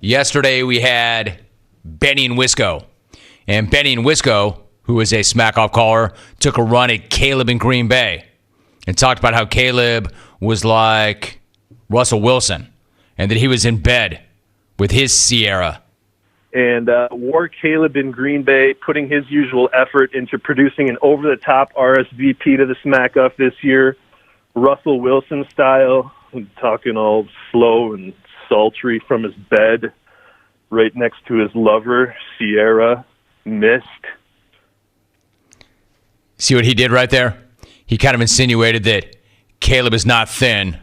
Yesterday we had Benny and Wisco. And Benny and Wisco, who is a smack-off caller, took a run at Kaleb in Green Bay and talked about how Kaleb was like Russell Wilson and that he was in bed with his Sierra. And wore Kaleb in Green Bay, putting his usual effort into producing an over-the-top RSVP to the smack-off this year, Russell Wilson style, talking all slow and sultry from his bed, right next to his lover, Sierra, mist. See what he did right there? He kind of insinuated that Kaleb is not thin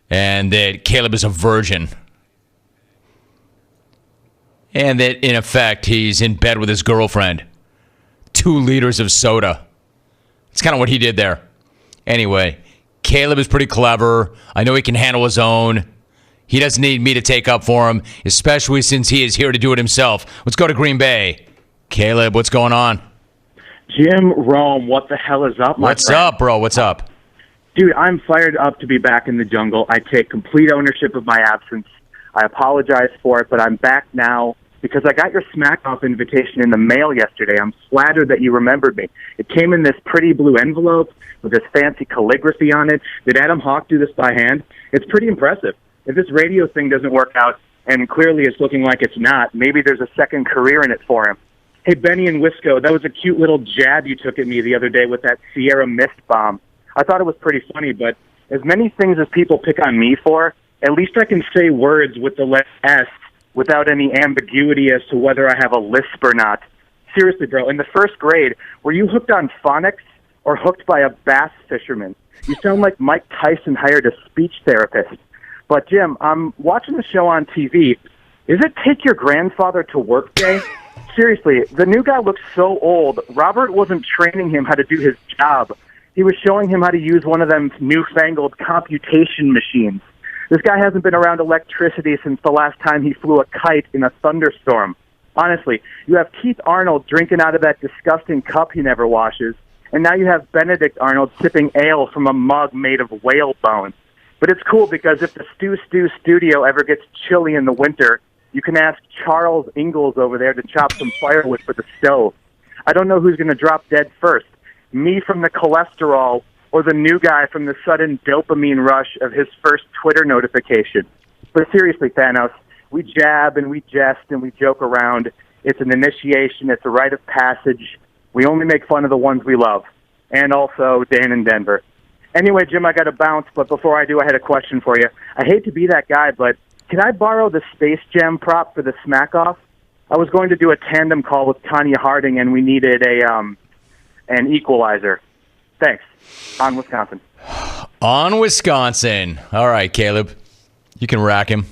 and that Kaleb is a virgin. And that, in effect, he's in bed with his girlfriend. 2 liters of soda. It's kind of what he did there. Anyway, Kaleb is pretty clever. I know he can handle his own. He doesn't need me to take up for him, especially since he is here to do it himself. Let's go to Green Bay. Kaleb, what's going on? Jim Rome, what the hell is up, my What's friend? up, bro? What's up? Dude, I'm fired up to be back in the jungle. I take complete ownership of my absence. I apologize for it, but I'm back now because I got your smack-off invitation in the mail yesterday. I'm flattered that you remembered me. It came in this pretty blue envelope with this fancy calligraphy on it. Did Adam Hawk do this by hand? It's pretty impressive. If this radio thing doesn't work out, and clearly it's looking like it's not, maybe there's a second career in it for him. Hey, Benny and Wisco, that was a cute little jab you took at me the other day with that Sierra Mist bomb. I thought it was pretty funny, but as many things as people pick on me for, at least I can say words with the letter S without any ambiguity as to whether I have a lisp or not. Seriously, bro, in the first grade, were you hooked on phonics or hooked by a bass fisherman? You sound like Mike Tyson hired a speech therapist. But, Jim, I'm watching the show on TV. Is it Take Your Grandfather to Work Day? Seriously, the new guy looks so old. Robert wasn't training him how to do his job. He was showing him how to use one of them newfangled computation machines. This guy hasn't been around electricity since the last time he flew a kite in a thunderstorm. Honestly, you have Keith Arnold drinking out of that disgusting cup he never washes, and now you have Benedict Arnold sipping ale from a mug made of whale bone. But it's cool because if the Stew studio ever gets chilly in the winter, you can ask Charles Ingalls over there to chop some firewood for the stove. I don't know who's going to drop dead first, me from the cholesterol or the new guy from the sudden dopamine rush of his first Twitter notification. But seriously, Thanos, we jab and we jest and we joke around. It's an initiation. It's a rite of passage. We only make fun of the ones we love. And also Dan in Denver. Anyway, Jim, I got to bounce, but before I do, I had a question for you. I hate to be that guy, but can I borrow the Space Jam prop for the smack-off? I was going to do a tandem call with Tanya Harding, and we needed an equalizer. Thanks. On Wisconsin. On Wisconsin. All right, Kaleb. You can rack him.